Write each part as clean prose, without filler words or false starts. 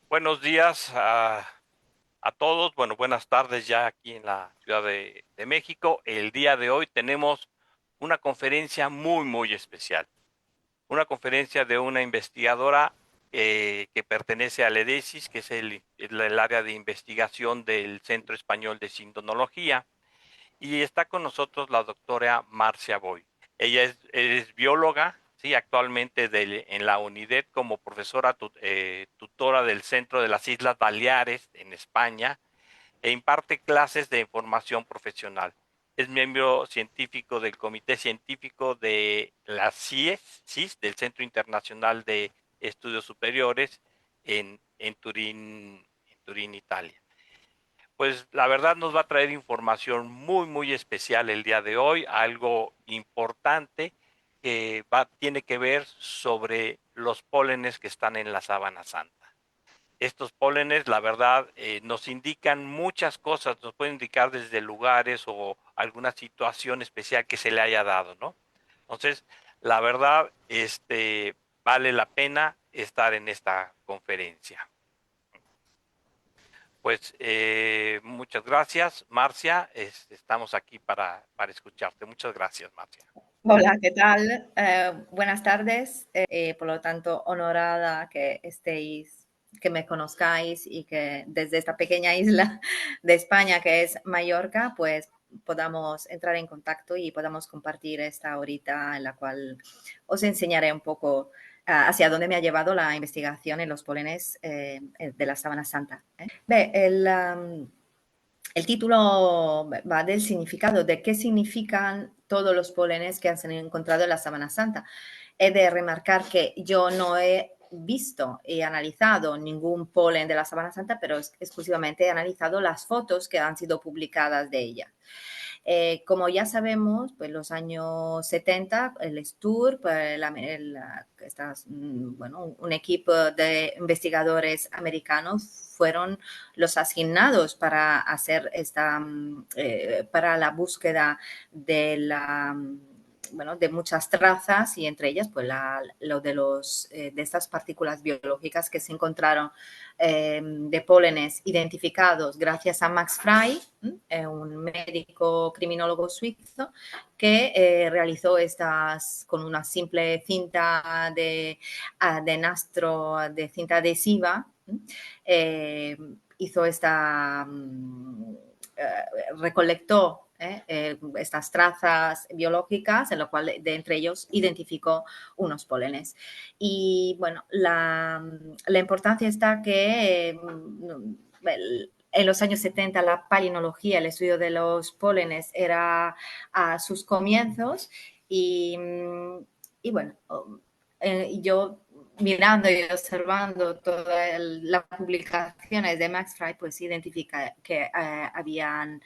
Buenos días a todos. Bueno, buenas tardes ya aquí en la Ciudad de México. El día de hoy tenemos una conferencia muy especial. Una conferencia de una investigadora que pertenece al EDESIS, que es el área de investigación del Centro Español de Sindonología. Y está con nosotros la doctora Marcia Boy. Ella es bióloga, sí, actualmente en la UNIDED como profesora tutora del Centro de las Islas Baleares en España e imparte clases de formación profesional. Es miembro científico del Comité Científico de la CIES, del Centro Internacional de Estudios Superiores en Turín, Italia. Pues la verdad nos va a traer información muy especial el día de hoy, algo importante que tiene que ver sobre los pólenes que están en la sábana santa. Estos pólenes, la verdad, nos indican muchas cosas, nos pueden indicar desde lugares o alguna situación especial que se le haya dado, ¿no? Entonces, la verdad, vale la pena estar en esta conferencia. Pues muchas gracias, Marcia. Estamos aquí para escucharte. Muchas gracias, Marcia. Hola, ¿qué tal? Buenas tardes. Por lo tanto, honorada que estéis, que me conozcáis y que desde esta pequeña isla de España que es Mallorca, pues podamos entrar en contacto y podamos compartir esta horita en la cual os enseñaré un poco hacia dónde me ha llevado la investigación en los pólenes de la Sábana Santa. Beh, el título va del significado, de qué significan todos los pólenes que han sido encontrados en la Sábana Santa. He de remarcar que yo no he visto y analizado ningún polen de la Sábana Santa, pero exclusivamente he analizado las fotos que han sido publicadas de ella. Como ya sabemos, pues los años 70, el STUR, pues bueno, un equipo de investigadores americanos fueron los asignados para hacer para la búsqueda de bueno, de muchas trazas y entre ellas pues lo de estas partículas biológicas que se encontraron de pólenes identificados gracias a Max Frey, un médico criminólogo suizo que realizó estas con una simple cinta de nastro, de cinta adhesiva, hizo recolectó estas trazas biológicas, en lo cual de entre ellos identificó unos pólenes. Y bueno, la importancia está que en los años 70 la palinología, el estudio de los pólenes, era a sus comienzos y bueno, yo mirando y observando todas las publicaciones de Max Frey, pues identifica que habían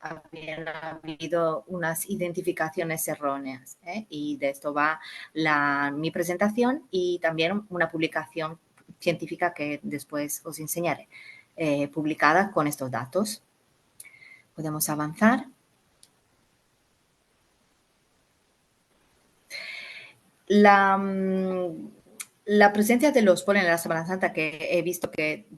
habido unas identificaciones erróneas. Y de esto va mi presentación y también una publicación científica que después os enseñaré, publicada con estos datos. Podemos avanzar. La, la presencia de los pólenes en la Semana Santa, que he visto que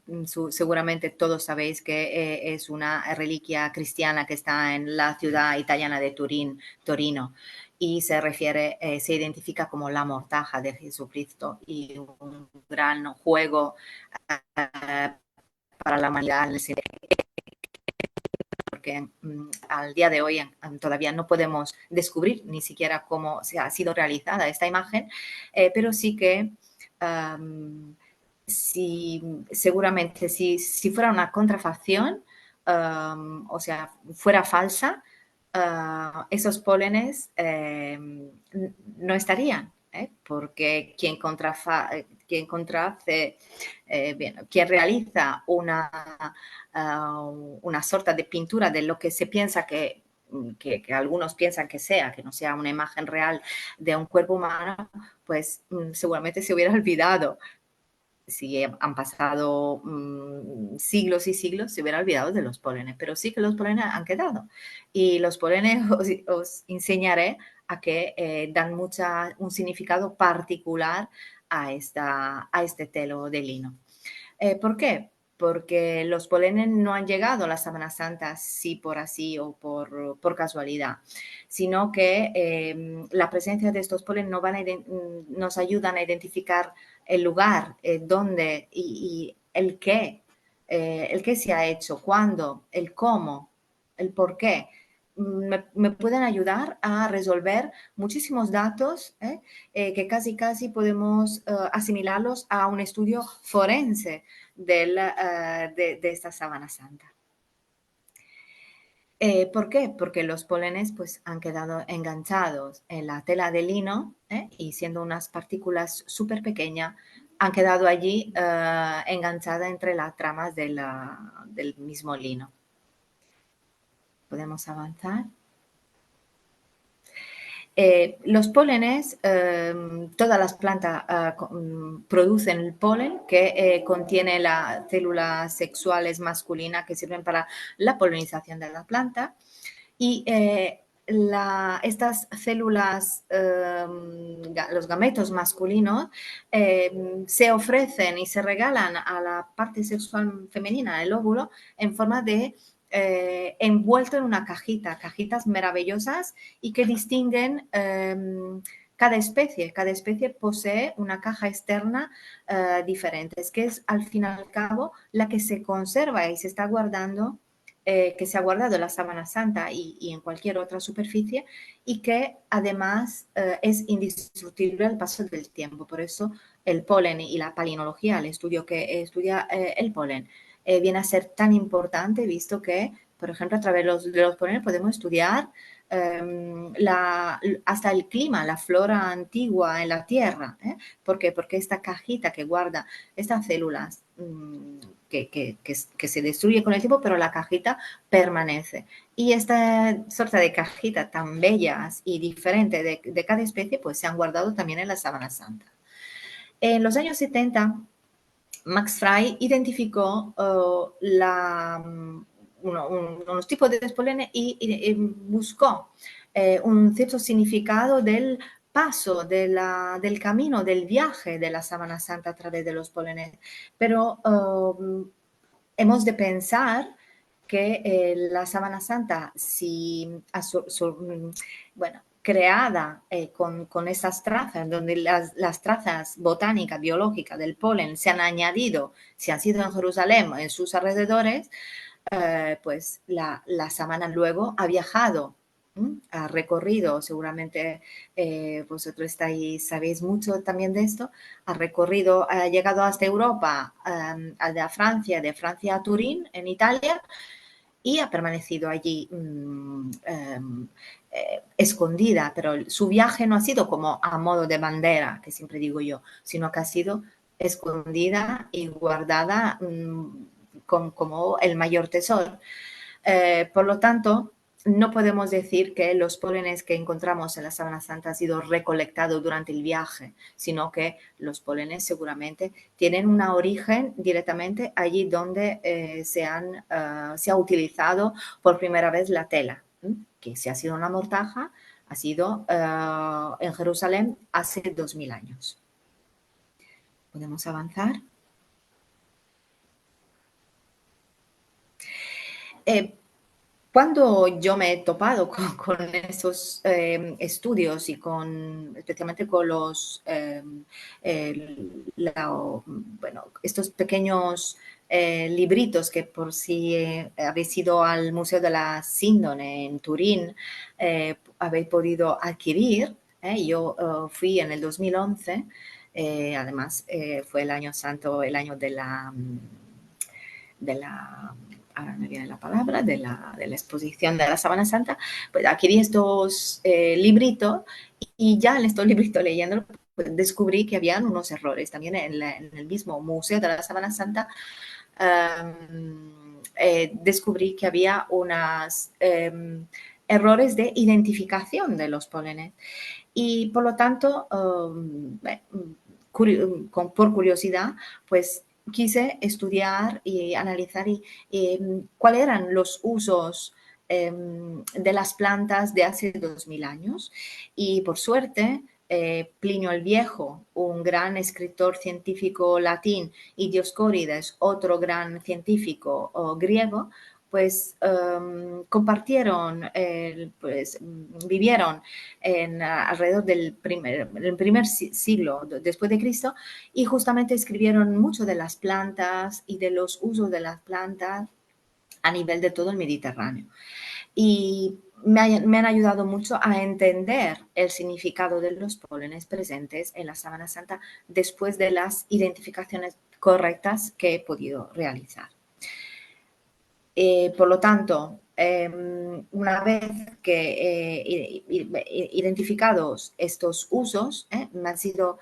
seguramente todos sabéis que es una reliquia cristiana que está en la ciudad italiana de Torino, y se identifica como la mortaja de Jesucristo y un gran juego para la humanidad, porque al día de hoy todavía no podemos descubrir ni siquiera cómo se ha sido realizada esta imagen, pero sí que seguramente si fuera una contrafacción, o sea, fuera falsa, esos pólenes no estarían, porque quien realiza una sorta de pintura de lo que se piensa que algunos piensan que no sea una imagen real de un cuerpo humano, pues seguramente se hubiera olvidado. Si han pasado siglos y siglos, se hubiera olvidado de los pólenes, pero sí que los pólenes han quedado. Y los pólenes os enseñaré a que dan un significado particular a este telo de lino. ¿Por qué? Porque los polenes no han llegado a la Sábana Santa sí por así o por casualidad, sino que la presencia de estos polenes nos ayudan a identificar el lugar, dónde y el qué se ha hecho, cuándo, el cómo, el por qué. Me pueden ayudar a resolver muchísimos datos que casi podemos asimilarlos a un estudio forense de esta sábana santa. ¿Por qué? Porque los polenes pues, han quedado enganchados en la tela de lino y siendo unas partículas súper pequeñas, han quedado allí enganchadas entre las tramas del mismo lino. Podemos avanzar. Los pólenes, todas las plantas producen el polen que contiene las células sexuales masculinas que sirven para la polinización de la planta y estas células, los gametos masculinos, se ofrecen y se regalan a la parte sexual femenina, el óvulo, en forma de envuelto en una cajita, cajitas maravillosas y que distinguen cada especie. Cada especie posee una caja externa diferente, que es al fin y al cabo la que se conserva y se está guardando, que se ha guardado en la sábana santa y en cualquier otra superficie y que además es indestructible al paso del tiempo. Por eso el polen y la palinología, el estudio que estudia el polen, viene a ser tan importante visto que, por ejemplo, a través de los polenes podemos estudiar hasta el clima, la flora antigua en la Tierra. ¿Por qué? Porque esta cajita que guarda estas células que se destruye con el tiempo, pero la cajita permanece. Y esta sorta de cajita tan bellas y diferente de cada especie, pues se han guardado también en la Sábana Santa. En los años 70, Max Frey identificó unos tipos de polen y buscó un cierto significado del paso del camino, del viaje de la Sábana Santa a través de los polenes. Pero hemos de pensar que la Sábana Santa, si bueno, creada con esas trazas, donde las trazas botánicas, biológicas del polen se han añadido, si han sido en Jerusalén o en sus alrededores, pues la sábana luego ha viajado, ha recorrido, seguramente vosotros sabéis mucho también de esto, ha recorrido, ha llegado hasta Europa, a Francia, de Francia a Turín, en Italia, y ha permanecido allí escondida, pero su viaje no ha sido como a modo de bandera, que siempre digo yo, sino que ha sido escondida y guardada como el mayor tesoro. Por lo tanto, no podemos decir que los pólenes que encontramos en la Sábana Santa han sido recolectados durante el viaje, sino que los pólenes seguramente tienen un origen directamente allí donde se ha utilizado por primera vez la tela, que si ha sido una mortaja, ha sido en Jerusalén hace 2000 años. ¿Podemos avanzar? Cuando yo me he topado con esos estudios y especialmente con estos pequeños libritos que por si habéis ido al Museo de la Síndone en Turín, habéis podido adquirir. Yo fui en el 2011, además fue el año santo, el año ahora me viene la palabra, de la exposición de la Sábana Santa, pues adquirí estos libritos y ya en estos libritos leyendo pues, descubrí que habían unos errores también en el mismo Museo de la Sábana Santa. Descubrí que había unos errores de identificación de los pólenes y por lo tanto, por curiosidad, pues quise estudiar y analizar cuáles eran los usos de las plantas de hace 2000 años y por suerte Plinio el Viejo, un gran escritor científico latín, y Dioscórides, otro gran científico griego, pues compartieron, pues vivieron alrededor del primer siglo después de Cristo, y justamente escribieron mucho de las plantas y de los usos de las plantas a nivel de todo el Mediterráneo. Y me han ayudado mucho a entender el significado de los pólenes presentes en la sábana santa después de las identificaciones correctas que he podido realizar. Por lo tanto, una vez que identificados estos usos, han sido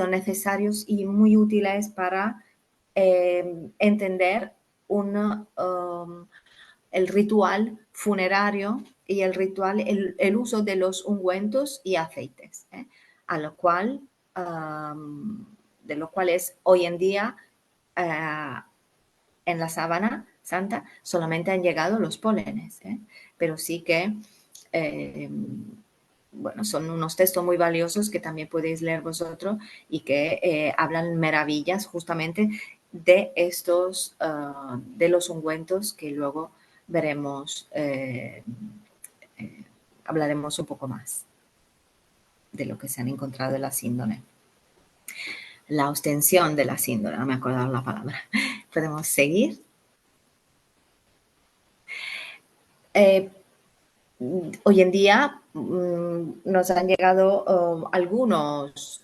necesarios y muy útiles para entender el ritual funerario y el uso de los ungüentos y aceites, a lo cual, de lo cual es hoy en día en la sábana santa solamente han llegado los pólenes, pero sí que bueno, son unos textos muy valiosos que también podéis leer vosotros y que hablan maravillas justamente de estos, de los ungüentos que luego veremos, hablaremos un poco más de lo que se han encontrado en la síndone. La ostensión de la síndone, no me acordaba la palabra. Podemos seguir. Hoy en día nos han llegado algunos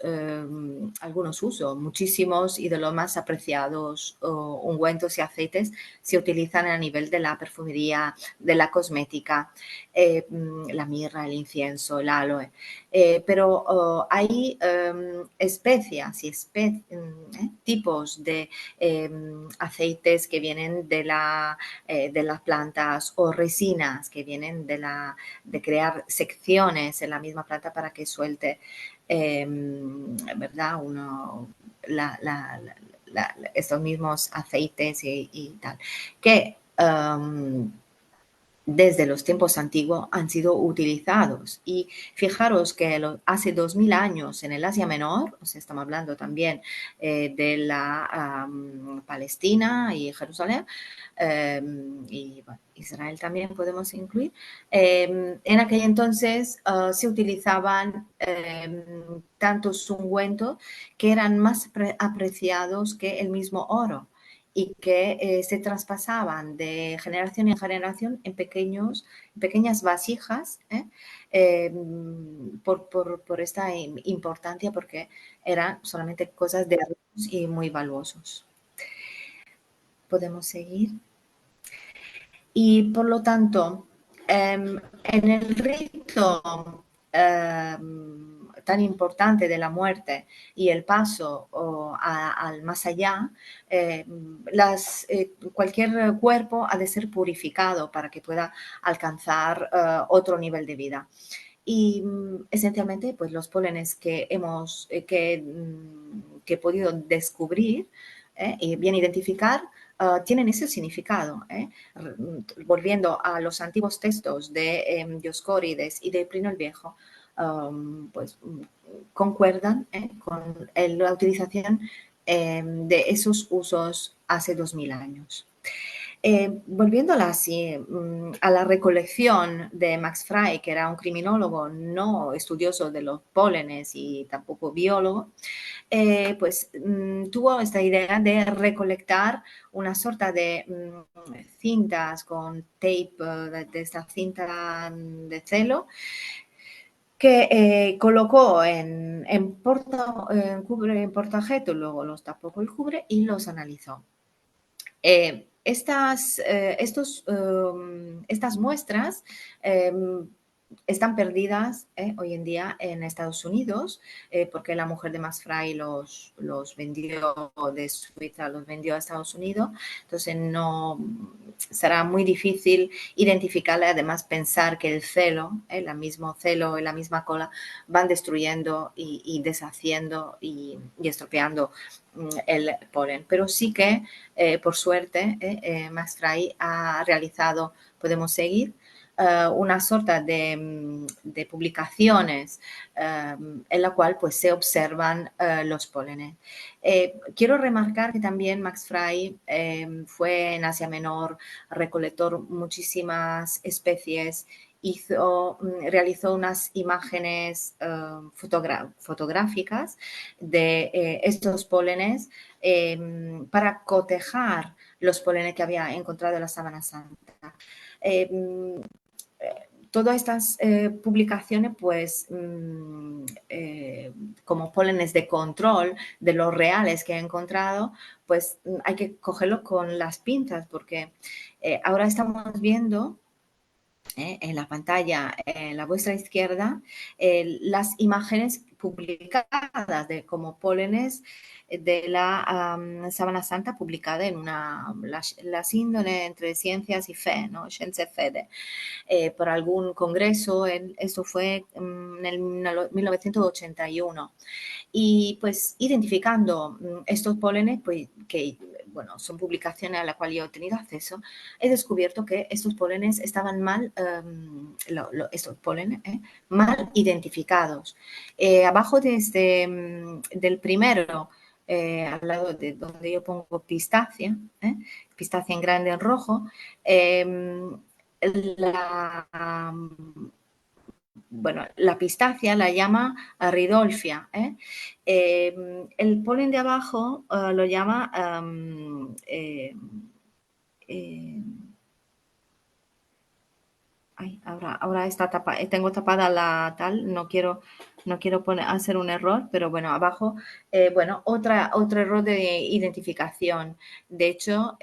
usos, muchísimos, y de los más apreciados ungüentos y aceites se utilizan a nivel de la perfumería, de la cosmética, la mirra, el incienso, el aloe. Pero hay especias y tipos de aceites que vienen de las plantas, o resinas que vienen de crear secciones en la misma planta para que suelte, ¿verdad? Estos mismos aceites y tal, que desde los tiempos antiguos han sido utilizados. Y fijaros que hace 2000 años en el Asia Menor, o sea, estamos hablando también de la Palestina y Jerusalén, y bueno, Israel también podemos incluir, en aquel entonces se utilizaban tantos ungüentos que eran más apreciados que el mismo oro, y que se traspasaban de generación en generación en pequeñas vasijas, por esta importancia, porque eran solamente cosas de adultos y muy valuosos. Podemos seguir. Y por lo tanto, en el rito tan importante de la muerte y el paso al más allá, cualquier cuerpo ha de ser purificado para que pueda alcanzar otro nivel de vida. Y esencialmente, pues los pólenes que que he podido descubrir y bien identificar, tienen ese significado. Volviendo a los antiguos textos de Dioscórides y de Plinio el Viejo, pues concuerdan con la utilización de esos usos hace 2000 años. Volviendo a la recolección de Max Frey, que era un criminólogo no estudioso de los pólenes y tampoco biólogo, pues tuvo esta idea de recolectar una sorta de cintas con tape, de esta cinta de celo, que colocó en portaobjetos, luego los tapó con el cubre y los analizó. Estas muestras están perdidas hoy en día en Estados Unidos, porque la mujer de Max Frey los vendió de Suiza, los vendió a Estados Unidos. Entonces no será muy difícil identificarla. Además, pensar que el celo, el mismo celo y la misma cola van destruyendo y deshaciendo y estropeando el polen. Pero sí que, por suerte, Max Frey ha realizado, podemos seguir, una sorta de publicaciones en la cual pues se observan los pólenes. Quiero remarcar que también Max Frey fue en Asia Menor, recolector muchísimas especies, realizó unas imágenes fotográficas de estos pólenes para cotejar los pólenes que había encontrado en la Sábana Santa. Todas estas publicaciones, pues, como pólenes de control de los reales que he encontrado, pues hay que cogerlo con las pinzas, porque ahora estamos viendo en la pantalla, en la vuestra izquierda, las imágenes publicadas de como pólenes de la Sábana Santa publicada en la síndone entre ciencias y fe, ¿no? Scienze e Fede, por algún congreso, eso fue en el 1981. Y pues identificando estos pólenes, pues que bueno, son publicaciones a las cuales yo he tenido acceso, he descubierto que estos pólenes estaban mal, estos pólenes, mal identificados. Abajo de del primero, al lado de donde yo pongo pistacia, pistacia en grande en rojo, la, bueno, la pistacia la llama Ridolfia. El polen de abajo lo llama ay, ahora está tengo tapada la tal, no quiero hacer un error, pero bueno, abajo, bueno, otro error de identificación. De hecho,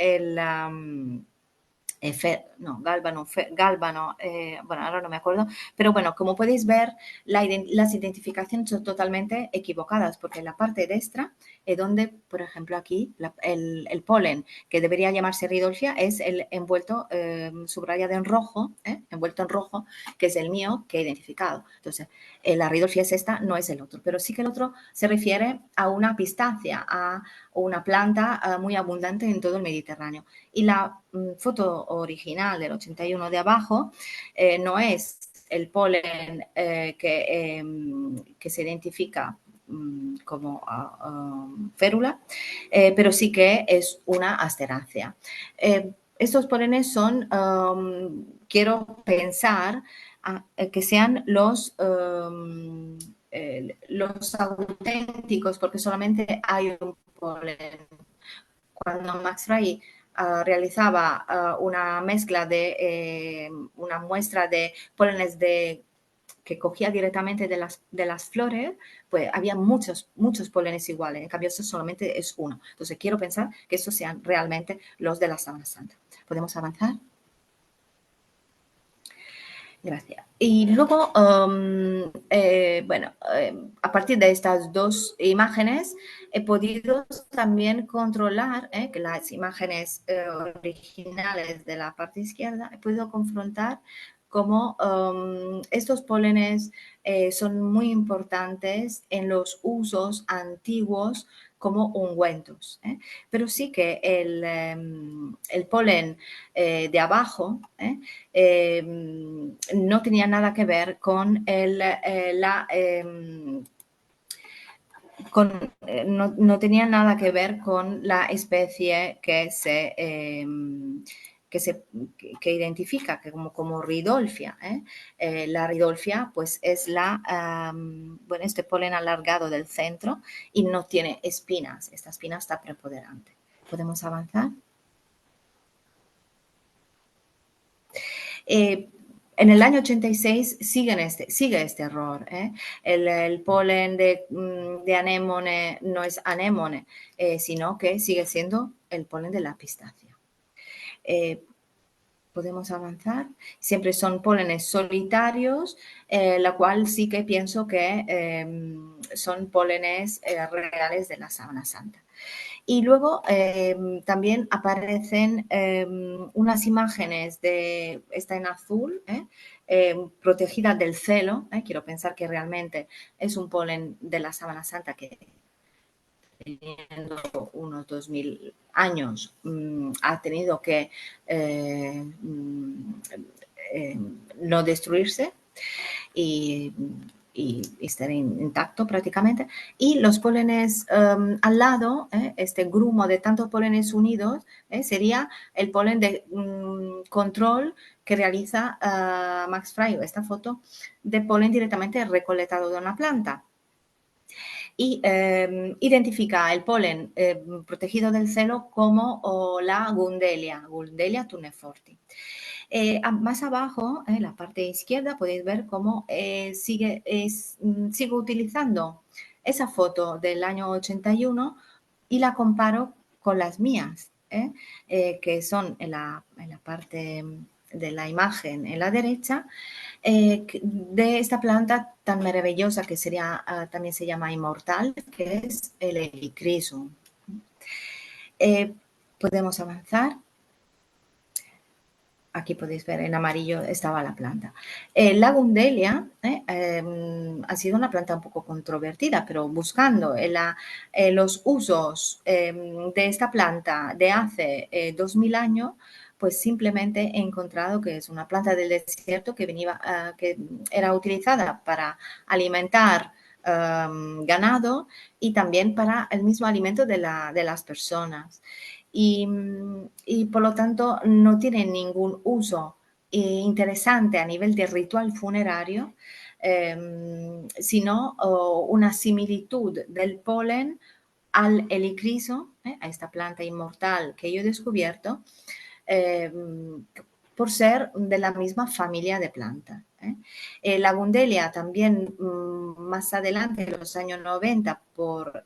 Gálbano, bueno, ahora no me acuerdo, pero bueno, como podéis ver, las identificaciones son totalmente equivocadas, porque en la parte destra es donde, por ejemplo, aquí, el polen, que debería llamarse Ridolfia, es el envuelto subrayado en rojo, envuelto en rojo, que es el mío que he identificado. Entonces, la Ridolfia es esta, no es el otro, pero sí que el otro se refiere a una pistacia, a una planta muy abundante en todo el Mediterráneo. Y la foto original del 81 de abajo no es el polen que se identifica como férula, pero sí que es una asterácea. Estos polenes son, quiero pensar, que sean los auténticos, porque solamente hay un polen. Cuando Max Ray realizaba una mezcla una muestra de pólenes que cogía directamente de las flores, pues había muchos pólenes iguales. En cambio, eso solamente es uno. Entonces, quiero pensar que estos sean realmente los de la Sábana Santa. ¿Podemos avanzar? Gracias. Y luego, bueno, a partir de estas dos imágenes he podido también controlar que las imágenes originales de la parte izquierda, he podido confrontar cómo estos pólenes son muy importantes en los usos antiguos como ungüentos. Pero sí que el polen de abajo no tenía nada que ver con no tenía nada que ver con la especie que identifica como Ridolfia. La Ridolfia pues es bueno, este polen alargado del centro y no tiene espinas. Esta espina está preponderante. ¿Podemos avanzar? En el año 86 sigue este error. El polen de anémone no es anémone, sino que sigue siendo el polen de la pistacia. Podemos avanzar. Siempre son pólenes solitarios, la cual sí que pienso que son pólenes reales de la Sábana Santa. Y luego también aparecen unas imágenes está en azul, protegida del celo. Quiero pensar que realmente es un polen de la Sábana Santa que teniendo unos 2000 años ha tenido que no destruirse y, y estar intacto prácticamente. Y los pólenes al lado, este grumo de tantos pólenes unidos, sería el polen de control que realiza Max Frey, esta foto de polen directamente recolectado de una planta. Y identifica el polen protegido del celo como la Gundelia tuneforti. Más abajo, en la parte izquierda, podéis ver cómo sigo utilizando esa foto del año 81 y la comparo con las mías, que son en la parte de la imagen en la derecha, de esta planta tan maravillosa que sería, también se llama inmortal, que es el Helichrysum. Podemos avanzar. Aquí podéis ver en amarillo estaba la planta. La Gundelia ha sido una planta un poco controvertida, pero buscando los usos de esta planta de hace 2000 años, pues simplemente he encontrado que es una planta del desierto que era utilizada para alimentar ganado y también para el mismo alimento de las personas. Y por lo tanto no tiene ningún uso interesante a nivel de ritual funerario, sino una similitud del polen al helicriso, a esta planta inmortal que yo he descubierto, eh, por ser de la misma familia de plantas. La Gundelia también más adelante, en los años 90, por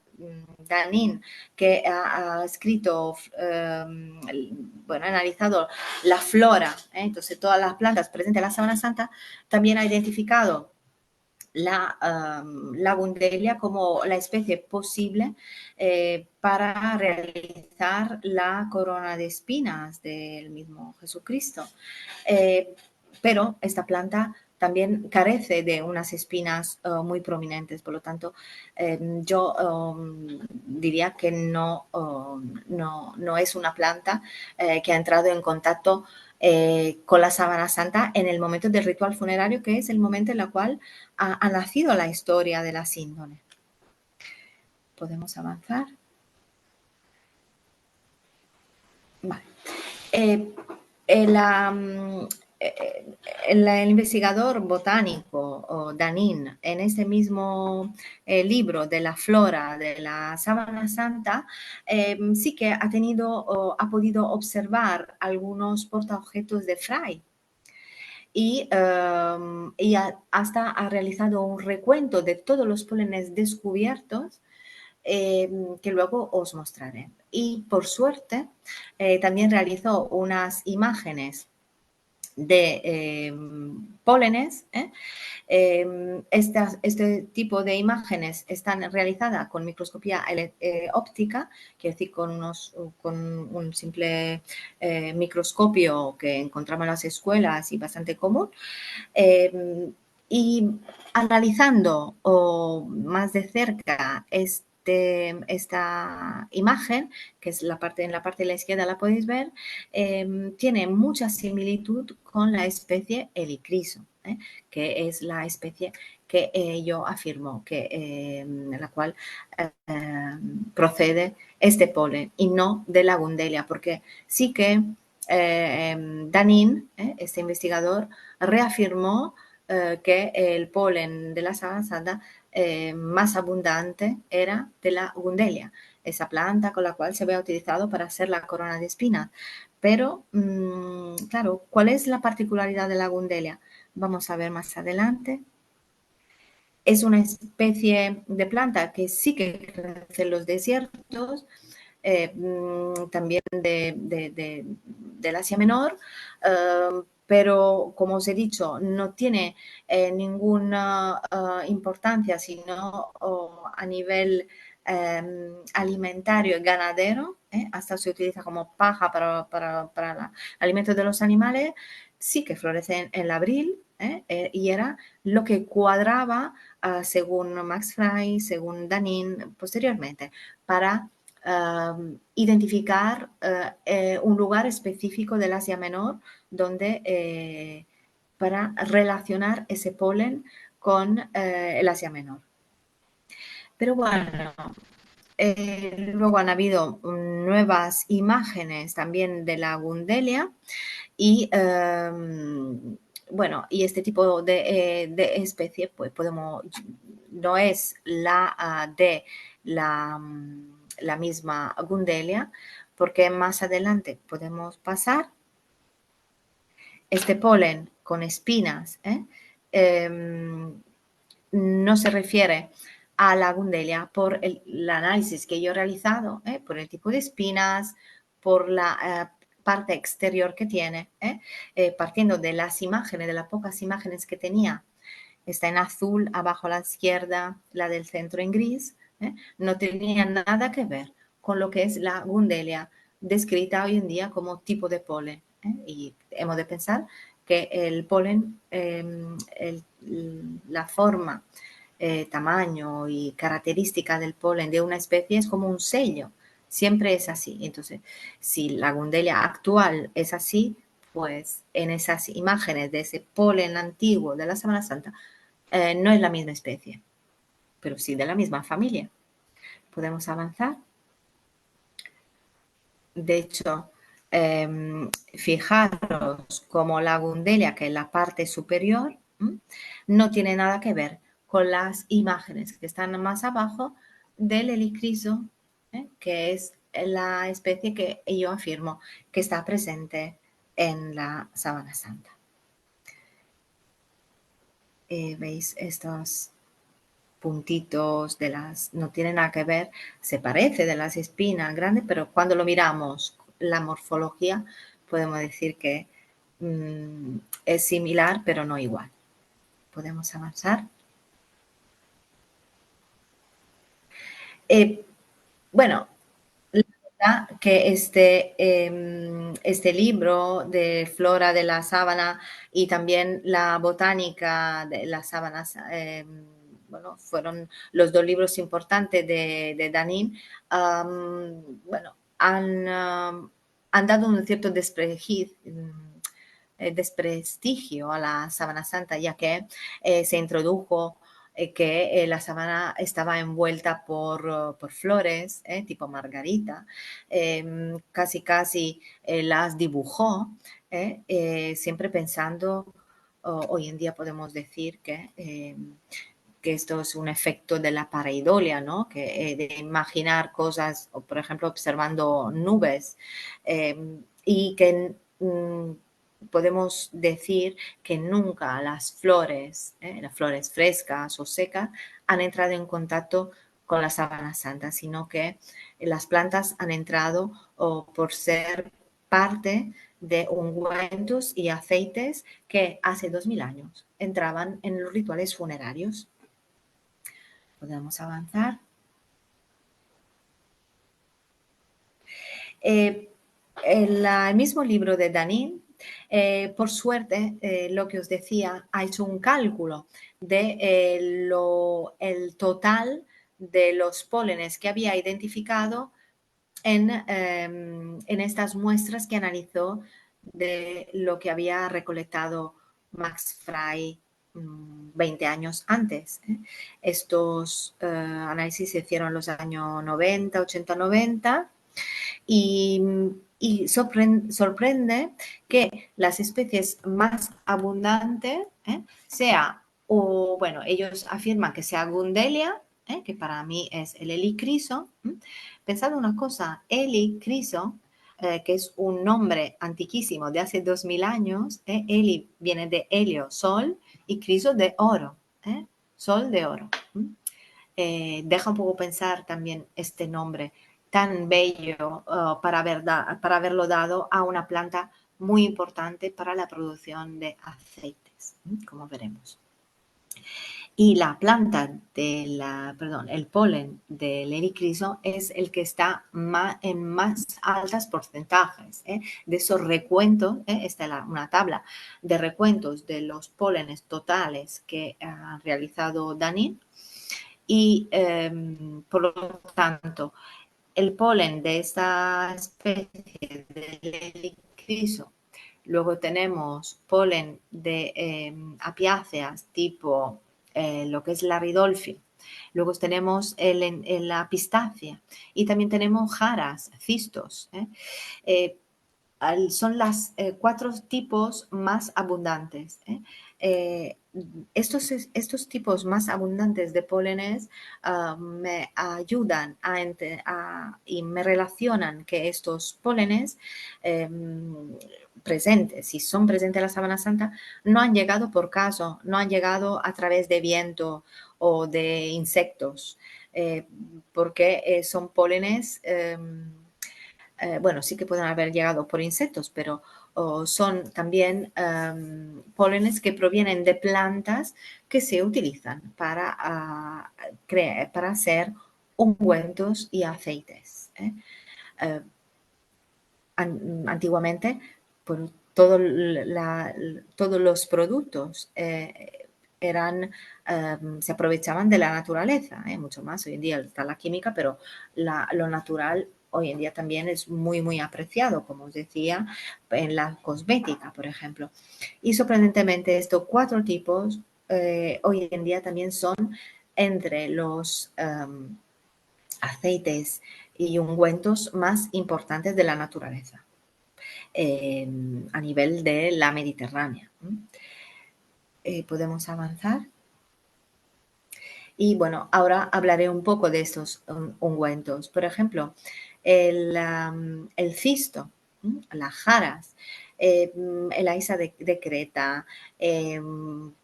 Danin, que ha escrito, bueno, ha analizado la flora, entonces todas las plantas presentes en la Sábana Santa, también ha identificado la Gundelia como la especie posible para realizar la corona de espinas del mismo Jesucristo. Pero esta planta también carece de unas espinas muy prominentes, por lo tanto, yo diría que no es una planta que ha entrado en contacto con la Sábana Santa en el momento del ritual funerario, que es el momento en el cual ha nacido la historia de la síndone. ¿Podemos avanzar? Vale. El investigador botánico Danin, en ese mismo libro de la flora de la Sábana Santa, sí que ha podido observar algunos portaobjetos de Fray. Y hasta ha realizado un recuento de todos los pólenes descubiertos que luego os mostraré. Y por suerte, también realizó unas imágenes de pólenes. Este tipo de imágenes están realizadas con microscopía óptica, quiere decir con un simple microscopio que encontramos en las escuelas y bastante común. Y analizando más de cerca esta imagen, que es en la parte de la izquierda la podéis ver, tiene mucha similitud con la especie Helichrysum, que es la especie que yo afirmo de la cual procede este polen y no de la Gundelia, porque sí que Danin, este investigador, reafirmó que el polen de la Sábana Santa más abundante era de la Gundelia, esa planta con la cual se había utilizado para hacer la corona de espinas. Pero, claro, ¿cuál es la particularidad de la Gundelia? Vamos a ver más adelante. Es una especie de planta que sí que crece en los desiertos, también del Asia Menor, pero como os he dicho, no tiene ninguna importancia, sino a nivel alimentario y ganadero, hasta se utiliza como paja para el alimento de los animales, sí que florece en el abril, y era lo que cuadraba, según Max Frey, según Danin, posteriormente, para identificar un lugar específico del Asia Menor donde para relacionar ese polen con el Asia Menor. Pero bueno, luego han habido nuevas imágenes también de la Gundelia y bueno, y este tipo de especie, pues podemos, no es de la misma Gundelia, porque más adelante podemos pasar este polen con espinas, no se refiere a la Gundelia por el análisis que yo he realizado, por el tipo de espinas, por la parte exterior que tiene, partiendo de las imágenes, de las pocas imágenes que tenía. Está en azul, abajo a la izquierda, la del centro en gris. No tenía nada que ver con lo que es la Gundelia, descrita hoy en día como tipo de polen. Y hemos de pensar que el polen, la forma, tamaño y característica del polen de una especie es como un sello. Siempre es así. Entonces, si la Gundelia actual es así, pues en esas imágenes de ese polen antiguo de la Semana Santa, no es la misma especie, pero sí de la misma familia. Podemos avanzar. De hecho, fijaros como la Gundelia, que es la parte superior, no tiene nada que ver con las imágenes que están más abajo del helicriso, que es la especie que yo afirmo que está presente en la Sábana Santa. ¿Veis estos puntitos no tiene nada que ver, se parece de las espinas grandes, pero cuando lo miramos la morfología podemos decir que es similar, pero no igual. Podemos avanzar. Bueno, la verdad que este libro de Flora de la Sábana y también la botánica de las sábanas, bueno, fueron los dos libros importantes de Danin. Bueno, han dado un cierto desprestigio a la Sábana Santa, ya que se introdujo que la sábana estaba envuelta por flores, tipo margarita, casi las dibujó, siempre pensando, hoy en día podemos decir que esto es un efecto de la pareidolia, ¿no? De imaginar cosas, por ejemplo, observando nubes, y que podemos decir que nunca las flores frescas o secas, han entrado en contacto con la sábana santa, sino que las plantas han entrado por ser parte de ungüentos y aceites que hace 2000 años entraban en los rituales funerarios. Podemos avanzar. El mismo libro de Danin, por suerte, lo que os decía, ha hecho un cálculo de el total de los pólenes que había identificado en estas muestras que analizó de lo que había recolectado Max Frey 20 años antes. Estos análisis se hicieron en los años 90, 80, 90 y sorprende que las especies más abundantes sea, o bueno, ellos afirman que sea Gundelia, que para mí es el helicriso. Pensad una cosa, helicriso, que es un nombre antiquísimo de hace 2000 años, heli viene de helio, sol, y criso de oro, sol de oro. Deja un poco pensar también este nombre tan bello para haberlo dado a una planta muy importante para la producción de aceites, como veremos. Y la planta el polen del helicriso es el que está en más altos porcentajes. De esos recuentos, esta es una tabla de recuentos de los pólenes totales que ha realizado Danin. Y por lo tanto, el polen de esta especie del helicriso Luego tenemos polen de apiáceas tipo lo que es la Ridolfi. Luego tenemos la pistacia y también tenemos jaras, cistos. Son las 4 tipos más abundantes. Estos tipos más abundantes de pólenes me ayudan y me relacionan que estos pólenes presentes, si son presentes en la Sábana Santa, no han llegado por caso, no han llegado a través de viento o de insectos, porque son pólenes bueno, sí que pueden haber llegado por insectos, pero son también pólenes que provienen de plantas que se utilizan para hacer ungüentos y aceites. Eh, Antiguamente, pues, todos los productos se aprovechaban de la naturaleza, mucho más. Hoy en día está la química, pero lo natural hoy en día también es muy, muy apreciado, como os decía, en la cosmética, por ejemplo. Y sorprendentemente, estos 4 tipos hoy en día también son entre los aceites y ungüentos más importantes de la naturaleza a nivel de la Mediterránea. Podemos avanzar. Y bueno, ahora hablaré un poco de estos ungüentos. Por ejemplo, el cisto, las jaras, en la isla de Creta,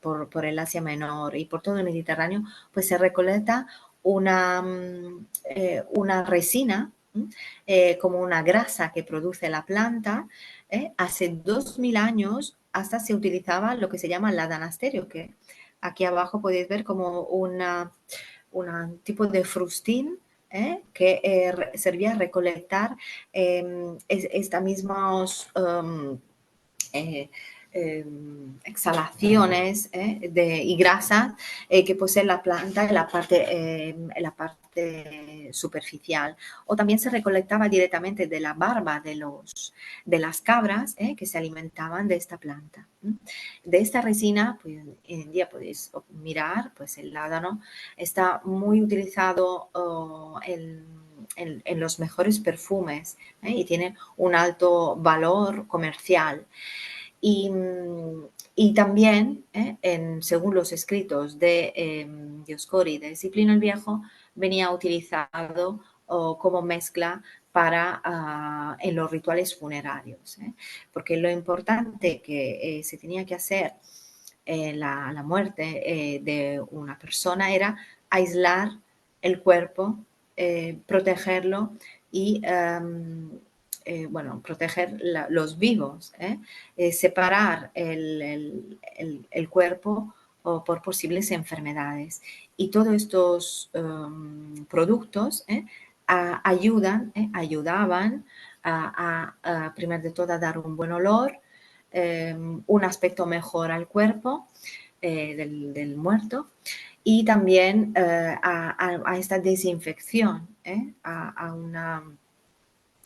por el Asia Menor y por todo el Mediterráneo, pues se recolecta una resina, como una grasa que produce la planta. Hace 2000 años hasta se utilizaba lo que se llama la danasterio, que aquí abajo podéis ver como un tipo de frustín que servía a recolectar estas mismas eh, exhalaciones y grasa que posee la planta en la parte superficial. O también se recolectaba directamente de la barba de las cabras que se alimentaban de esta planta. De esta resina, pues, hoy en día podéis mirar, pues el ládano está muy utilizado en los mejores perfumes y tiene un alto valor comercial. Y, y también, según los escritos de Dioscórides y Plinio el Viejo, venía utilizado como mezcla en los rituales funerarios, porque lo importante que se tenía que hacer la muerte de una persona era aislar el cuerpo, protegerlo y bueno, proteger los vivos, separar el cuerpo por posibles enfermedades. Y todos estos productos ayudaban primero de todo, a dar un buen olor, un aspecto mejor al cuerpo del muerto y también a esta desinfección,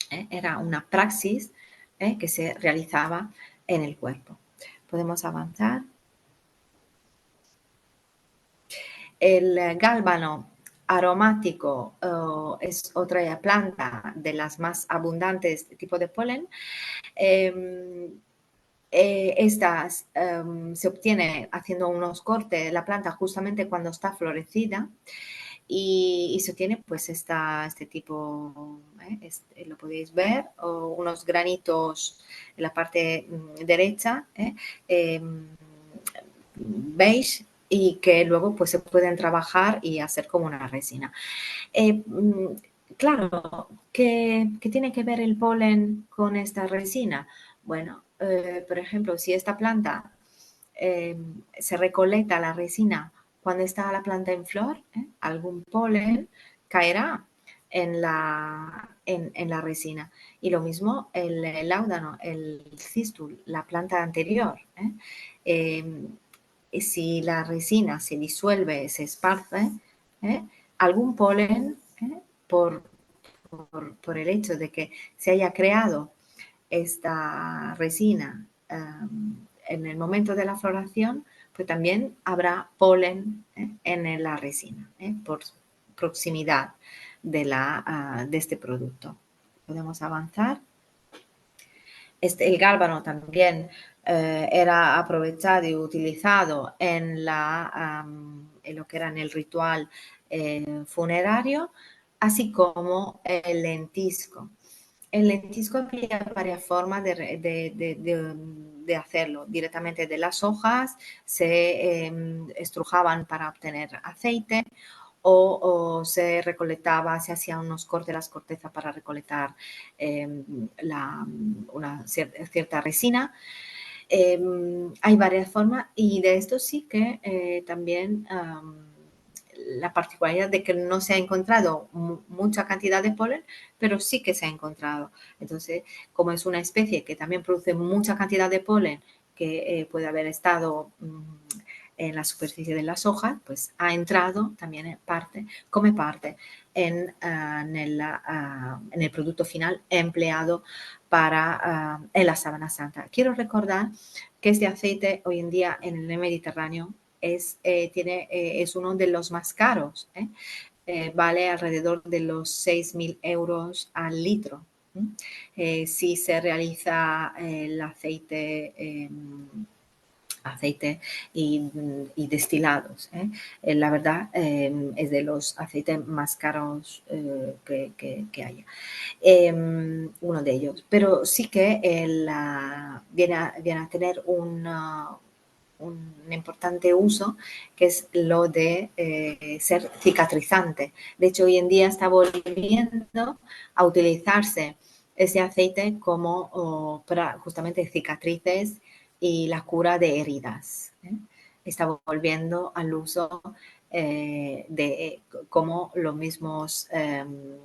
era una praxis que se realizaba en el cuerpo. Podemos avanzar. El gálbano aromático es otra planta de las más abundantes tipo de polen. Estas se obtiene haciendo unos cortes de la planta justamente cuando está florecida y se obtiene pues este tipo, lo podéis ver, o unos granitos en la parte derecha, beige, y que luego pues se pueden trabajar y hacer como una resina. Claro, ¿qué tiene que ver el polen con esta resina? Bueno, por ejemplo, si esta planta se recolecta la resina cuando está la planta en flor, algún polen caerá en la resina. Y lo mismo el láudano, el cistul, la planta anterior. Si la resina se disuelve, se esparce, algún polen, por, por el hecho de que se haya creado esta resina en el momento de la floración, pues también habrá polen en la resina, por proximidad de este producto. Podemos avanzar. El gárbano también era aprovechado y utilizado en lo que era en el ritual funerario, así como el lentisco. El lentisco había varias formas de hacerlo. Directamente de las hojas se estrujaban para obtener aceite, o se recolectaba, se hacían unos cortes de las cortezas para recolectar una cierta resina. Hay varias formas y de esto sí que también la particularidad de que no se ha encontrado mucha cantidad de polen, pero sí que se ha encontrado. Entonces, como es una especie que también produce mucha cantidad de polen, que puede haber estado en la superficie de las hojas, pues ha entrado también come parte en el producto final empleado en la sábana santa. Quiero recordar que este aceite hoy en día en el Mediterráneo es uno de los más caros. Vale alrededor de los 6.000 euros al litro. Si se realiza el aceite y destilados. La verdad es de los aceites más caros que haya. Uno de ellos. Pero sí que viene a tener un importante uso, que es lo de ser cicatrizante. De hecho, hoy en día está volviendo a utilizarse ese aceite para justamente cicatrices y la cura de heridas. Está volviendo al uso como los mismos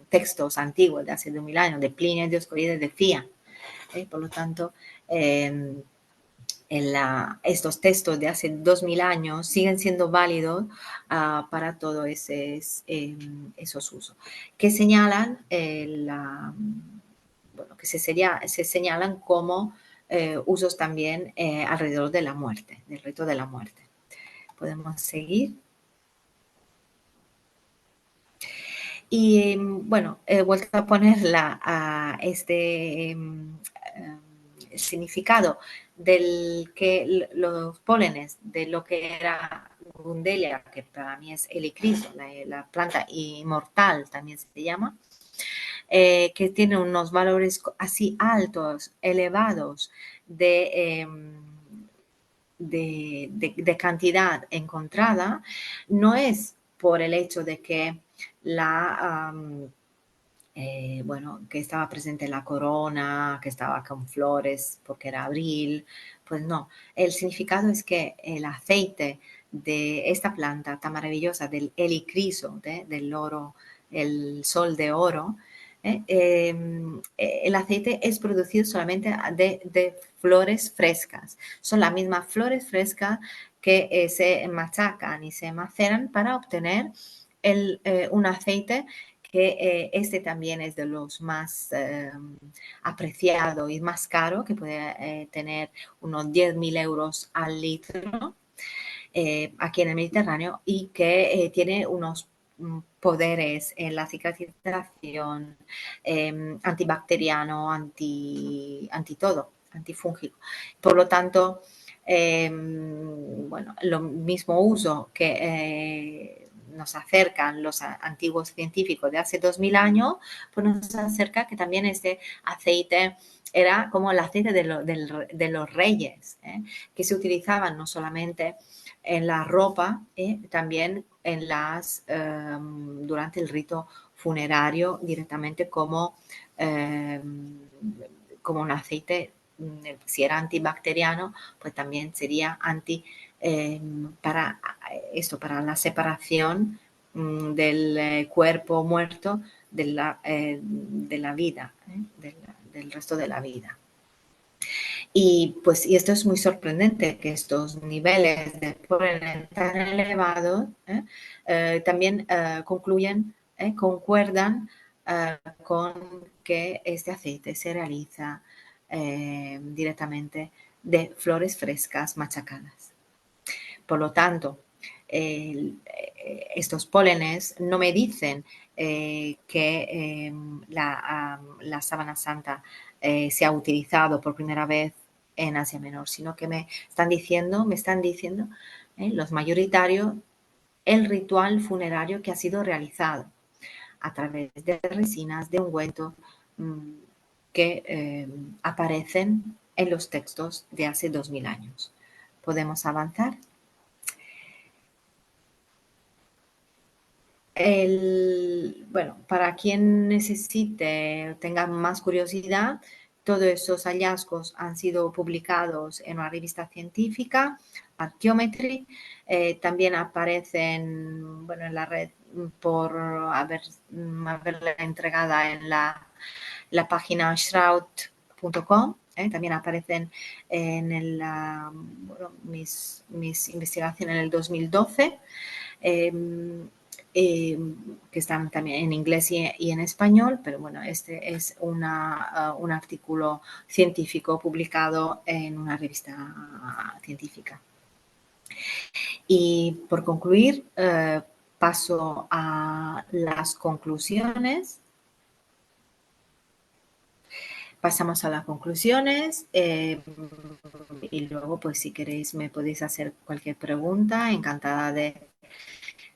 textos antiguos de hace 2000 años, de Plinio, de Dioscorides, decían. Por lo tanto, estos textos de hace 2000 años siguen siendo válidos para todos esos usos, que señalan que se señalan como usos también alrededor de la muerte, del rito de la muerte. Podemos seguir. Y bueno, he vuelto a poner significado los pólenes de lo que era Gundelia, que para mí es helicriso, la planta inmortal también se llama, que tiene unos valores así altos, elevados de cantidad encontrada, no es por el hecho de que que estaba presente la corona, que estaba con flores porque era abril, pues no. El significado es que el aceite de esta planta tan maravillosa, del helicriso, del oro, el sol de oro, el aceite es producido solamente de flores frescas. Son las mismas flores frescas que se machacan y se maceran para obtener un aceite que este también es de los más apreciados y más caro, que puede tener unos 10.000 euros al litro aquí en el Mediterráneo, y que tiene unos poderes en la cicatrización, antibacteriano, anti todo, antifúngico. Por lo tanto, bueno, lo mismo uso que nos acercan los antiguos científicos de hace 2000 años, pues nos acerca que también este aceite era como el aceite de los reyes, que se utilizaban no solamente en la ropa, también durante el rito funerario directamente como un aceite. Si era antibacteriano, pues también sería para la separación del cuerpo muerto de la vida, del resto de la vida. Y esto es muy sorprendente, que estos niveles de polen tan elevados también concuerdan con que este aceite se realiza directamente de flores frescas machacadas. Por lo tanto, estos pólenes no me dicen que la sábana santa se ha utilizado por primera vez en Asia Menor, sino que me están diciendo los mayoritarios el ritual funerario que ha sido realizado a través de resinas, de ungüento, que aparecen en los textos de hace 2000 años. ¿Podemos avanzar? Bueno, para quien necesite, tenga más curiosidad, todos estos hallazgos han sido publicados en una revista científica, Archaeometry. También aparecen, bueno, en la red por haberla entregada en la página shroud.com. También aparecen en bueno, mis investigaciones en el 2012. Que están también en inglés y en español, pero bueno, este es un artículo científico publicado en una revista científica. Y por concluir, paso a las conclusiones. Pasamos a las conclusiones y luego, pues si queréis, me podéis hacer cualquier pregunta. Encantada de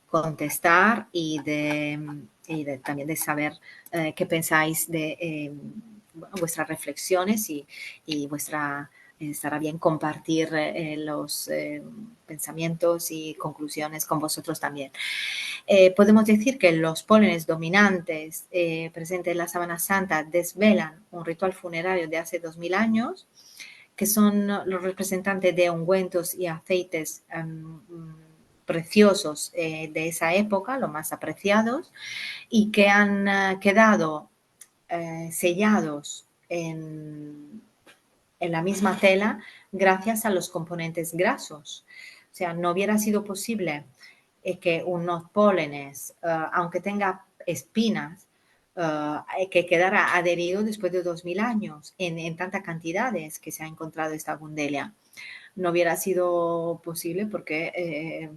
contestar y también de saber qué pensáis de vuestras reflexiones y vuestra estará bien compartir los pensamientos y conclusiones con vosotros también. Podemos decir que los pólenes dominantes presentes en la Sábana Santa desvelan un ritual funerario de hace 2000 años, que son los representantes de ungüentos y aceites preciosos de esa época, los más apreciados, y que han quedado sellados en la misma tela gracias a los componentes grasos. O sea, no hubiera sido posible que unos pólenes, aunque tenga espinas, que quedara adherido después de 2000 años en tantas cantidades que se ha encontrado esta bundelia. No hubiera sido posible porque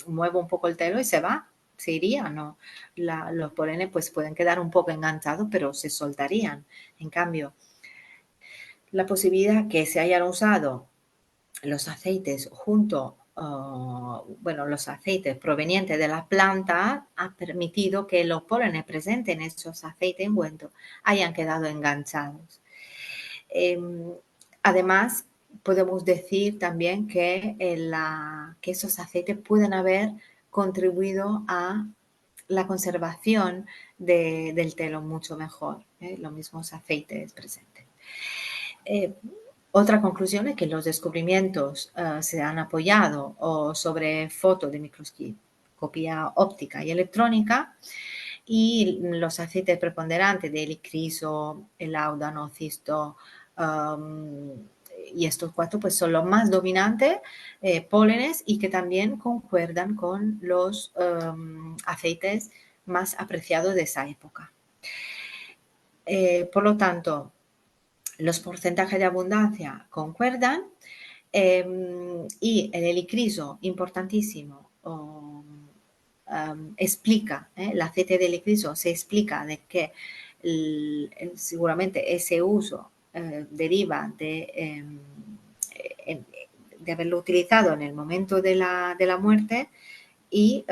muevo un poco el telo y se va, se iría, ¿no? Los pólenes pues pueden quedar un poco enganchados, pero se soltarían. En cambio, la posibilidad que se hayan usado los aceites los aceites provenientes de la planta ha permitido que los pólenes presentes en esos aceites envueltos hayan quedado enganchados. Además, podemos decir también que esos aceites pueden haber contribuido a la conservación del telo mucho mejor, los mismos aceites presentes. Otra conclusión es que los descubrimientos se han apoyado sobre fotos de microscopía óptica y electrónica, y los aceites preponderantes de helicriso, el láudano, cisto, y estos cuatro pues son los más dominantes pólenes y que también concuerdan con los aceites más apreciados de esa época. Por lo tanto, los porcentajes de abundancia concuerdan y el helicriso, importantísimo, explica, el aceite de helicriso se explica de que seguramente ese uso deriva de haberlo utilizado en el momento de la muerte y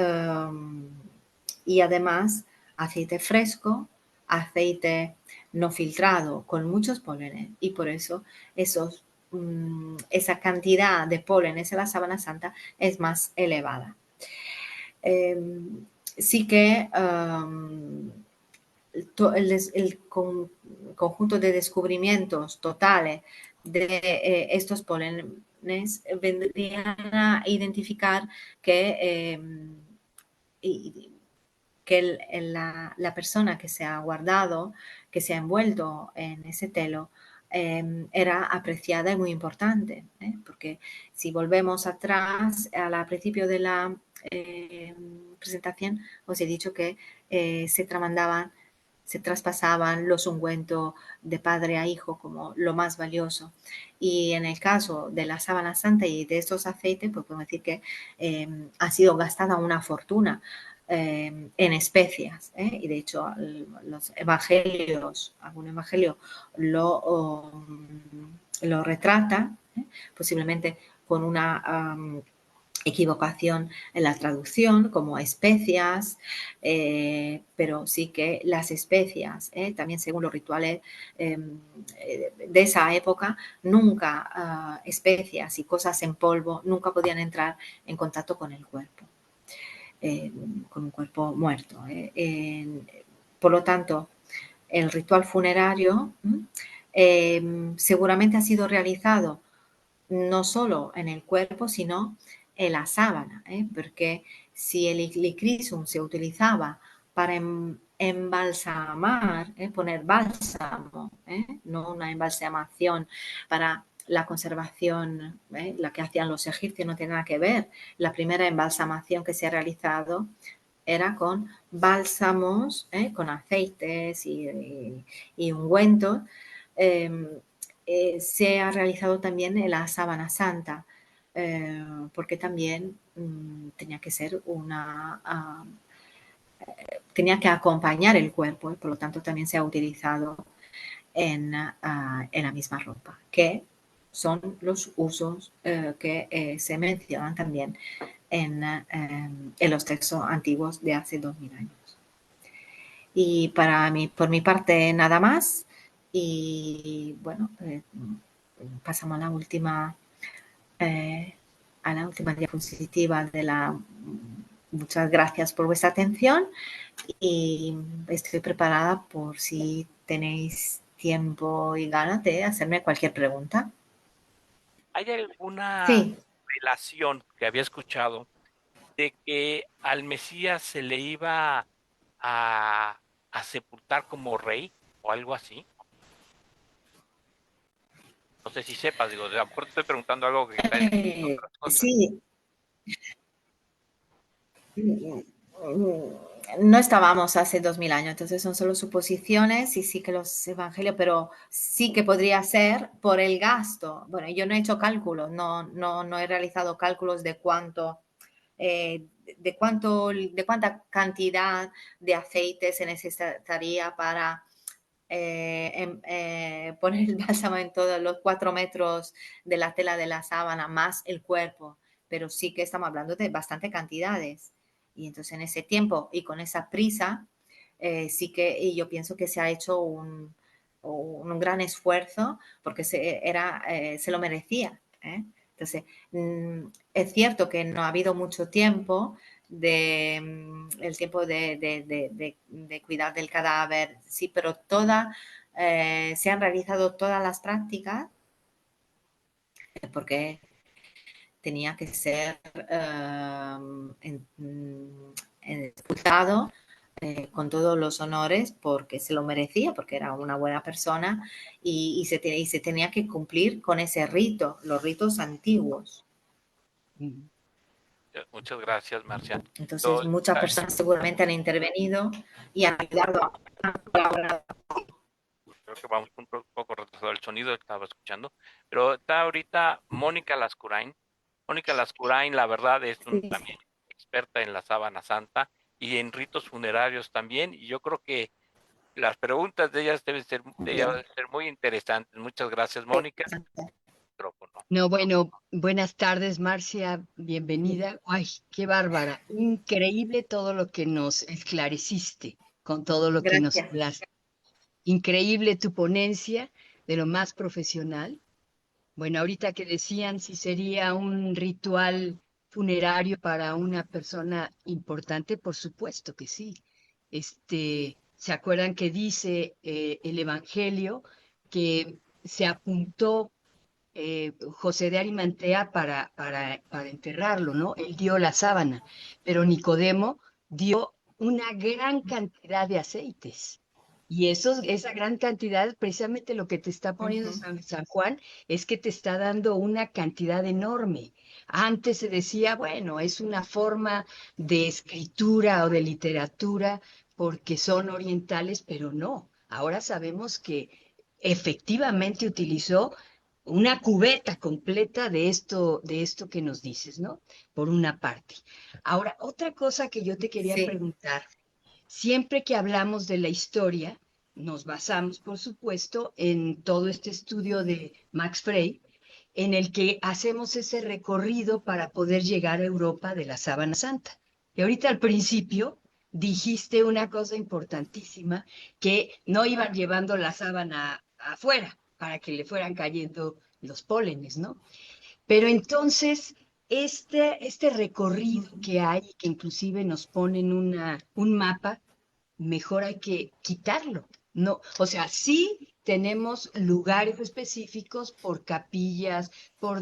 además aceite fresco, aceite no filtrado con muchos pólenes, y por eso esa cantidad de pólenes en la Sábana Santa es más elevada. Sí que el conjunto de descubrimientos totales de estos pólenes vendrían a identificar que la persona que se ha guardado, que se ha envuelto en ese telo, era apreciada y muy importante, porque si volvemos atrás al principio de la presentación, os he dicho que se tramandaban se traspasaban los ungüentos de padre a hijo como lo más valioso. Y en el caso de la sábana santa y de estos aceites, pues podemos decir que ha sido gastada una fortuna en especias. Y de hecho, los evangelios, algún evangelio lo retrata, posiblemente con una equivocación en la traducción, como especias, pero sí que las especias, también según los rituales de esa época, nunca especias y cosas en polvo nunca podían entrar en contacto con el cuerpo, con un cuerpo muerto. Por lo tanto, el ritual funerario seguramente ha sido realizado no solo en el cuerpo, sino en la sábana, porque si el licrisum se utilizaba para embalsamar, poner bálsamo, no una embalsamación para la conservación, la que hacían los egipcios no tiene nada que ver. La primera embalsamación que se ha realizado era con bálsamos, con aceites y ungüentos. Eh, se ha realizado también en la sábana santa, porque también tenía que ser tenía que acompañar el cuerpo, por lo tanto también se ha utilizado en la misma ropa, que son los usos que se mencionan también en los textos antiguos de hace 2000 años. Y por mi parte, nada más. Y bueno, pasamos eh, a la última diapositiva de la. Muchas gracias por vuestra atención y estoy preparada por si tenéis tiempo y ganas de hacerme cualquier pregunta. ¿Hay alguna Sí. relación que había escuchado de que al Mesías se le iba a sepultar como rey o algo así? No sé si sepas, digo, a lo mejor te estoy preguntando algo que está escrito en otras cosas. Sí, no estábamos hace 2000 años, entonces son solo suposiciones y sí que los evangelios, pero sí que podría ser por el gasto. Bueno, yo no he hecho cálculos, no he realizado cálculos de cuánto, de cuánta cantidad de aceite se necesitaría para poner el bálsamo en todos los 4 metros de la tela de la sábana más el cuerpo, pero sí que estamos hablando de bastante cantidades. Y entonces en ese tiempo y con esa prisa, sí que y yo pienso que se ha hecho un gran esfuerzo porque se lo merecía. Entonces, es cierto que no ha habido mucho tiempo el tiempo de cuidar del cadáver, sí, pero se han realizado todas las prácticas porque tenía que ser expulsado con todos los honores porque se lo merecía, porque era una buena persona y se tenía que cumplir con ese rito, los ritos antiguos. Muchas gracias, Marcia. Entonces, Yo, muchas personas seguramente han intervenido y han ayudado a colaborar. creo que vamos un poco retrasado el sonido que estaba escuchando, pero está ahorita Mónica Lascurain. Mónica Lascurain, la verdad, es también experta en la sábana santa y en ritos funerarios también, y yo creo que las preguntas de ellas deben ser muy interesantes. Muchas gracias, Mónica. Micrófono. No, bueno, buenas tardes, Marcia, bienvenida. Ay, qué bárbara, increíble todo lo que nos esclareciste con todo lo que nos Gracias. hablaste. Increíble tu ponencia, de lo más profesional. Bueno, ahorita que decían si sería un ritual funerario para una persona importante, por supuesto que sí. ¿Se acuerdan que dice el Evangelio que se apuntó José de Arimatea para enterrarlo, ¿no? Él dio la sábana, pero Nicodemo dio una gran cantidad de aceites. Y esa gran cantidad, precisamente lo que te está poniendo San Juan, es que te está dando una cantidad enorme. Antes se decía, bueno, es una forma de escritura o de literatura porque son orientales, pero no. Ahora sabemos que efectivamente utilizó una cubeta completa de esto que nos dices, ¿no? Por una parte. Ahora, otra cosa que yo te quería Sí, preguntar, siempre que hablamos de la historia, nos basamos, por supuesto, en todo este estudio de Max Frey, en el que hacemos ese recorrido para poder llegar a Europa de la Sábana Santa. Y ahorita al principio dijiste una cosa importantísima, que no iban llevando la sábana afuera para que le fueran cayendo los pólenes, ¿no? Pero entonces, este recorrido que hay, que inclusive nos ponen un mapa, mejor hay que quitarlo. No, o sea, sí tenemos lugares específicos por capillas, ¿cómo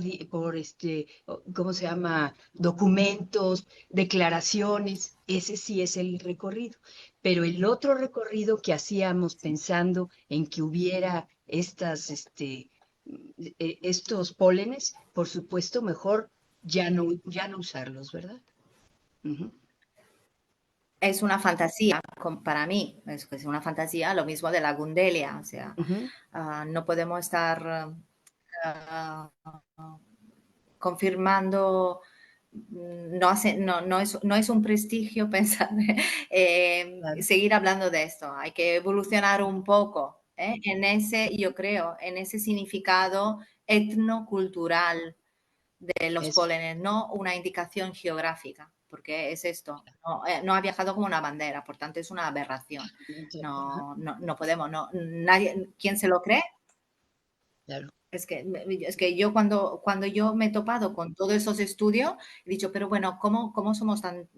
se llama? Documentos, declaraciones, ese sí es el recorrido. Pero el otro recorrido que hacíamos pensando en que hubiera estos pólenes, por supuesto, mejor ya no usarlos, ¿verdad? Ujú, es una fantasía para mí, es una fantasía, lo mismo de la Gundelia, o sea, ujú, no podemos estar ah, confirmando, no es un prestigio pensar, claro. seguir hablando de esto, hay que evolucionar un poco, en ese, yo creo, en ese significado etnocultural de los Eso. pólenes, no una indicación geográfica, porque es esto, no ha viajado como una bandera, por tanto es una aberración. Ajá, No podemos, nadie, ¿quién se lo cree? claro. Es que yo cuando yo me he topado con todos esos estudios, he dicho, pero bueno, ¿cómo somos tan,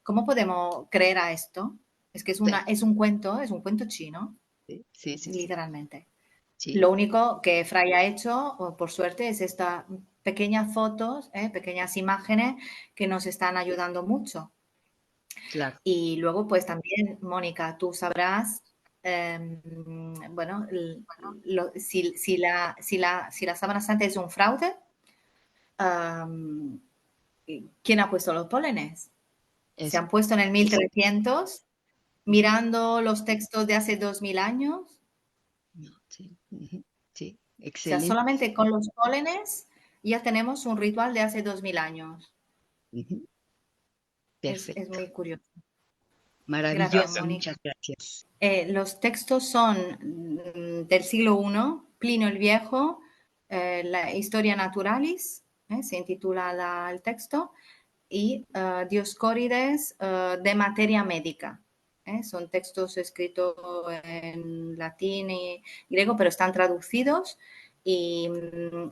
cómo podemos creer a esto? Es que Sí, es un cuento chino, sí, sí, sí, sí, literalmente. sí, Lo único que Fray ha hecho, por suerte, es estas pequeñas fotos, pequeñas imágenes que nos están ayudando mucho. claro. Y luego, pues también, Mónica, tú sabrás, bueno, si la Sábana Santa es un fraude, am, ¿quién ha puesto los pólenes? Se Eso. han puesto en el 1300, mirando los textos de hace 2000 años. No, sí, ujú, sí, O sea, excelente. solamente con los pólenes ya tenemos un ritual de hace 2000 años. Ujú, Es perfecto. muy curioso. Gracias, Maravilloso, Mónica. muchas gracias. Los textos son del siglo I, Plinio el Viejo, la Historia Naturalis, se intitula el texto, y Dioscórides de Materia Médica. Son textos escritos en latín y griego, pero están traducidos y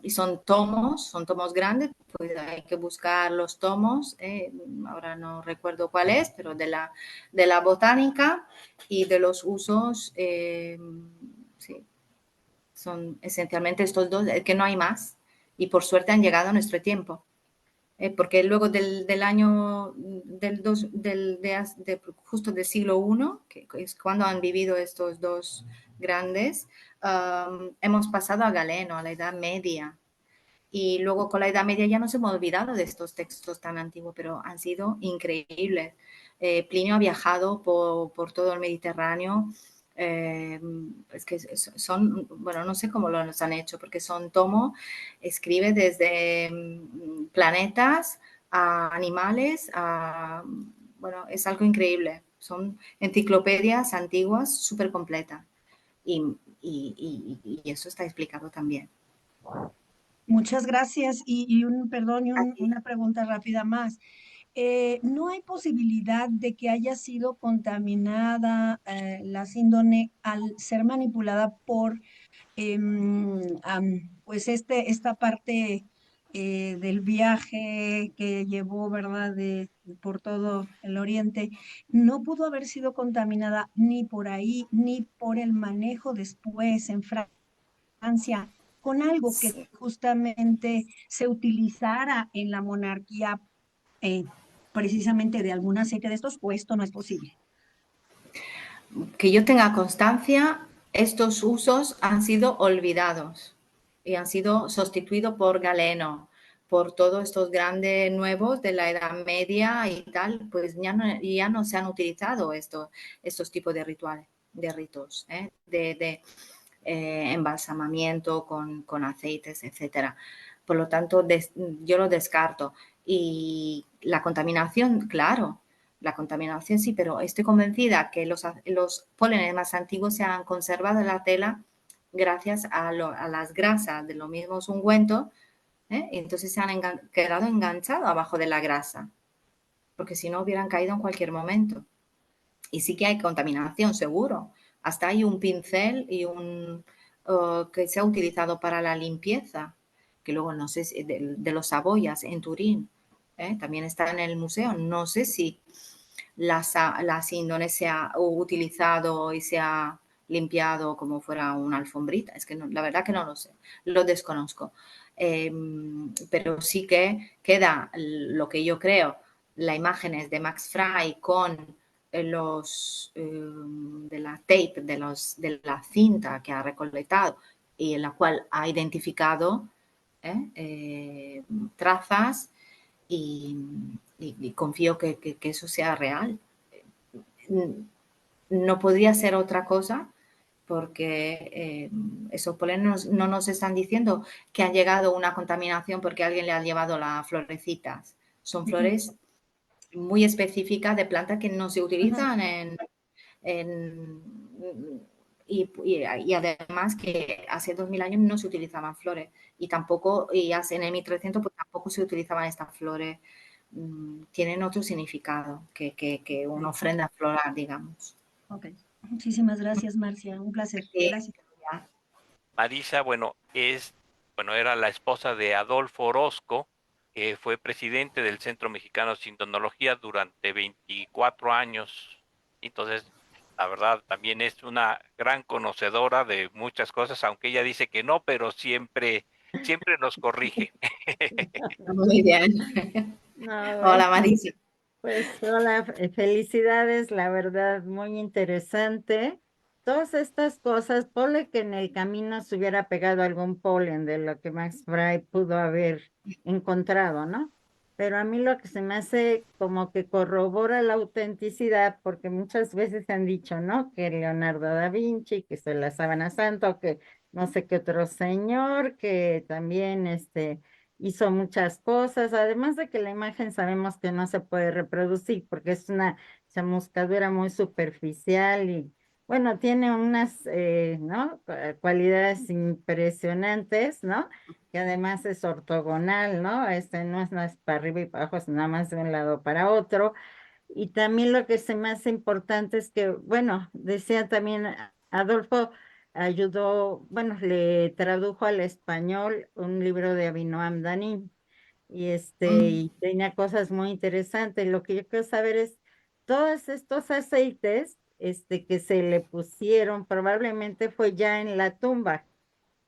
son tomos grandes, pues hay que buscar los tomos, ahora no recuerdo cuál es, pero de la botánica y de los usos, sí, son esencialmente estos dos, que no hay más, y por suerte han llegado a nuestro tiempo. Porque luego del año justo del siglo I, que es cuando han vivido estos dos grandes, hemos pasado a Galeno, a la Edad Media. Y luego con la Edad Media ya nos hemos olvidado de estos textos tan antiguos, pero han sido increíbles. Plinio ha viajado por todo el Mediterráneo. Es que son, bueno, no sé cómo lo han hecho, porque son tomos, escribe desde planetas a animales, bueno, es algo increíble. Son enciclopedias antiguas súper completas. Y eso está explicado también. Muchas gracias. Perdón, una pregunta rápida más. ¿No hay posibilidad de que haya sido contaminada la síndrome al ser manipulada por pues esta parte del viaje que llevó, ¿verdad?, por todo el Oriente? No pudo haber sido contaminada ni por ahí, ni por el manejo después en Francia, con algo que justamente se utilizara en la monarquía, eh, precisamente de algún aceite de estos, o esto no es posible. Que yo tenga constancia, estos usos han sido olvidados y han sido sustituidos por galeno, por todos estos grandes nuevos de la Edad Media y tal, pues ya no se han utilizado estos tipos de rituales, de ritos, de embalsamamiento con aceites, etcétera. Por lo tanto, yo lo descarto. Y la contaminación, claro, la contaminación sí, pero estoy convencida que los pólenes más antiguos se han conservado en la tela gracias a las grasas de los mismos ungüentos, y entonces se han quedado enganchados abajo de la grasa, porque si no hubieran caído en cualquier momento. Y sí que hay contaminación, seguro. Hasta hay un pincel y que se ha utilizado para la limpieza, que luego no sé si de los Saboyas en Turín, también está en el museo. No sé si las Indonesia ha utilizado y se ha limpiado como fuera una alfombrita. Es que no, la verdad que no lo sé, lo desconozco. Pero sí que queda lo que yo creo, las imágenes de Max Fry con de la tape, de la cinta que ha recolectado y en la cual ha identificado trazas y, y confío que eso sea real. No podría ser otra cosa porque esos polenes no nos están diciendo que han llegado una contaminación porque alguien le ha llevado las florecitas. Son flores muy específicas de plantas que no se utilizan en y además que hace 2000 años no se utilizaban flores y tampoco, y hace en el 1300 pues tampoco se utilizaban estas flores. Tienen otro significado que una ofrenda floral, digamos. Ok, muchísimas gracias, Marcia, un placer. Gracias. Marisa, bueno, era la esposa de Adolfo Orozco, que fue presidente del Centro Mexicano de Sintonología durante 24 años. Entonces, la verdad, también es una gran conocedora de muchas cosas, aunque ella dice que no, pero siempre nos corrige. Muy bien. No, Hola, Marisa. pues hola, felicidades, la verdad, muy interesante. Todas estas cosas, ponle que en el camino se hubiera pegado algún polen de lo que Max Fry pudo haber encontrado, ¿no? Pero a mí lo que se me hace como que corrobora la autenticidad, porque muchas veces han dicho, ¿no? Que Leonardo da Vinci, que es la sábana santa, o que no sé qué otro señor, que también hizo muchas cosas, además de que la imagen sabemos que no se puede reproducir porque es una chamuscadura muy superficial y bueno, tiene unas ¿no? Cualidades impresionantes, ¿no? Que además es ortogonal, ¿no? No es para arriba y para abajo, es nada más de un lado para otro. Y también lo que se me hace importante es que, bueno, decía también Adolfo ayudó, bueno, le tradujo al español un libro de Abinoam Danim y y tenía cosas muy interesantes. Lo que yo quiero saber es todos estos aceites que se le pusieron, probablemente fue ya en la tumba,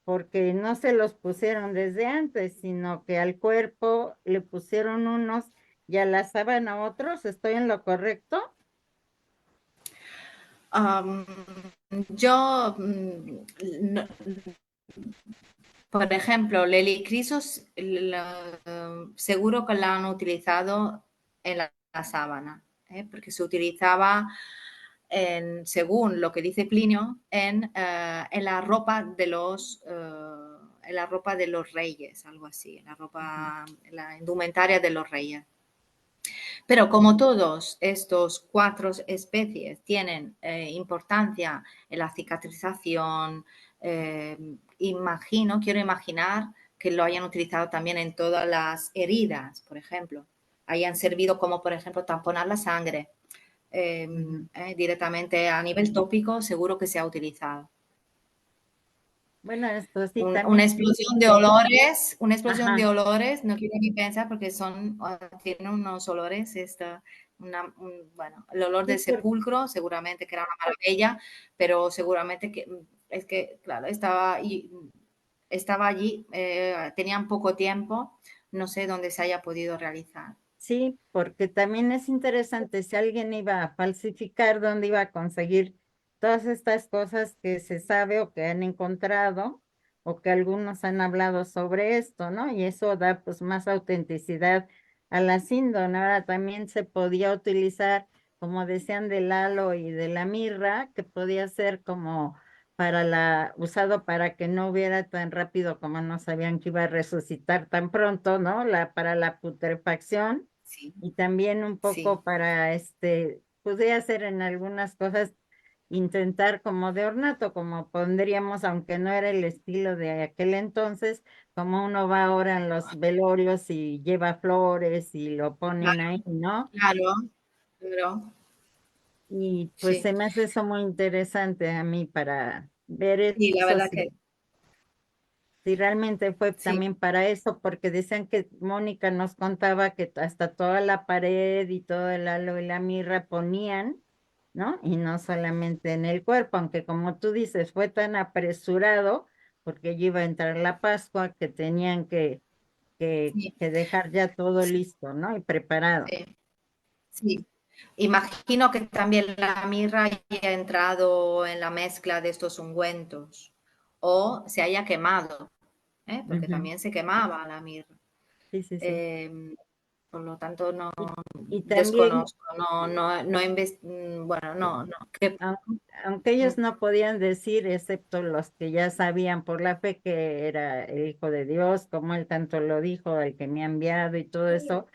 porque no se los pusieron desde antes, sino que al cuerpo le pusieron unos y a la sábana otros. ¿Estoy en lo correcto? Yo, por ejemplo, Lely Crisos, seguro que la han utilizado en la sábana, porque se utilizaba, según lo que dice Plinio, en la ropa en la ropa de los reyes, algo así, en la indumentaria de los reyes. Pero como todos estos cuatro especies tienen importancia en la cicatrización, quiero imaginar que lo hayan utilizado también en todas las heridas, por ejemplo. Hayan servido como, por ejemplo, tamponar la sangre. Directamente a nivel tópico, seguro que se ha utilizado. Bueno, esto sí Una también. explosión de Ajá. olores, no quiero ni pensar porque tienen unos olores, bueno, el olor Sí, del sepulcro seguramente que era una maravilla, pero seguramente es que, claro, estaba allí, tenían poco tiempo, no sé dónde se haya podido realizar. sí, porque también es interesante si alguien iba a falsificar, dónde iba a conseguir todas estas cosas que se sabe o que han encontrado, o que algunos han hablado sobre esto, ¿no? Y eso da pues más autenticidad a la síndrome. Ahora también se podía utilizar, como decían, del halo y de la mirra, que podía ser como usado para que no hubiera tan rápido, como no sabían que iba a resucitar tan pronto, ¿no? Para la putrefacción, Sí, y también un sí, poco para podría ser en algunas cosas intentar como de ornato, como pondríamos, aunque no era el estilo de aquel entonces, como uno va ahora en los velorios y lleva flores y lo ponen ahí, ¿no? claro, claro, Y pues sí. se me hace eso muy interesante a mí para ver Y la eso, verdad si, que si realmente fue sí, también para eso, porque decían que Mónica nos contaba que hasta toda la pared y todo el halo y la mirra ponían, ¿no? Y no solamente en el cuerpo, aunque como tú dices, fue tan apresurado, porque ya iba a entrar la Pascua, que tenían sí, que dejar ya todo sí, listo, ¿no? Y preparado. sí, sí. Imagino que también la mirra haya entrado en la mezcla de estos ungüentos o se haya quemado, ¿eh? Porque Ujú. también se quemaba la mirra. Sí, sí, sí. Eh, por lo tanto, no Y también desconozco, bueno, no, que aunque ellos no podían decir, excepto los que ya sabían por la fe que era el Hijo de Dios, como él tanto lo dijo, el que me ha enviado y todo eso,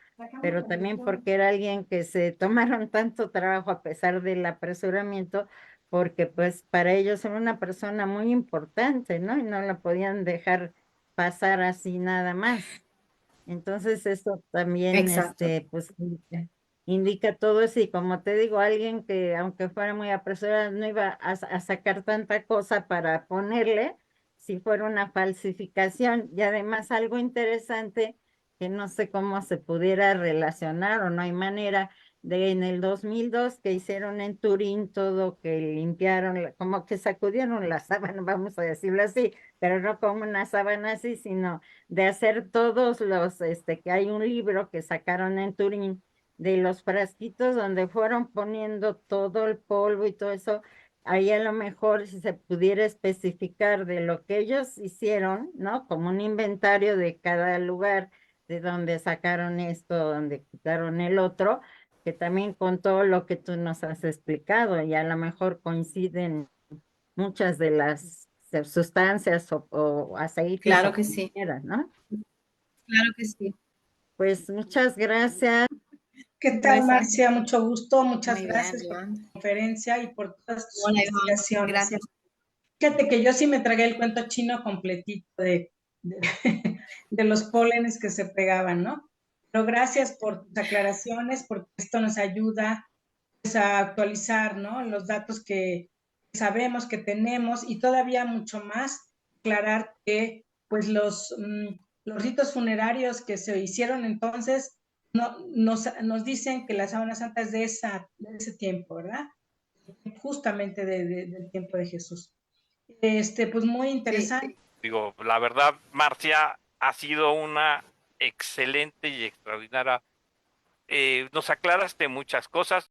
pero también porque era alguien que se tomaron tanto trabajo a pesar del apresuramiento, porque pues para ellos era una persona muy importante, ¿no? Y no la podían dejar pasar así nada más. Entonces eso también, exacto. pues indica todo eso, y como te digo, alguien que aunque fuera muy apresurado no iba a sacar tanta cosa para ponerle si fuera una falsificación. Y además algo interesante que no sé cómo se pudiera relacionar, o no hay manera, de en el 2002 que hicieron en Turín todo, que limpiaron, como que sacudieron la sábana, vamos a decirlo así, pero no como una sábana así, sino de hacer todos que hay un libro que sacaron en Turín de los frasquitos donde fueron poniendo todo el polvo y todo eso. Ahí a lo mejor si se pudiera especificar de lo que ellos hicieron, ¿no? Como un inventario de cada lugar, de donde sacaron esto, donde quitaron el otro, que también con todo lo que tú nos has explicado, y a lo mejor coinciden muchas de las sustancias o aceites Claro o que como sí, quieran, ¿no? claro que sí. Pues muchas gracias. ¿Qué tal, Gracias. Marcia? Mucho gusto, muchas Muy bien, gracias por tu Iván. conferencia y por todas tus Hola, Iván. investigaciones. Gracias. Fíjate que yo sí me tragué el cuento chino completito de, de los pólenes que se pegaban, ¿no? Pero gracias por tus aclaraciones, porque esto nos ayuda pues, a actualizar, ¿no? Los datos que sabemos que tenemos, y todavía mucho más aclarar que pues los ritos funerarios que se hicieron entonces nos dicen que la Sábana Santa es de ese tiempo, ¿verdad? Justamente del tiempo de Jesús. Pues muy Sí, interesante. Digo, la verdad, Marcia, ha sido una excelente y extraordinaria. Nos aclaraste muchas cosas.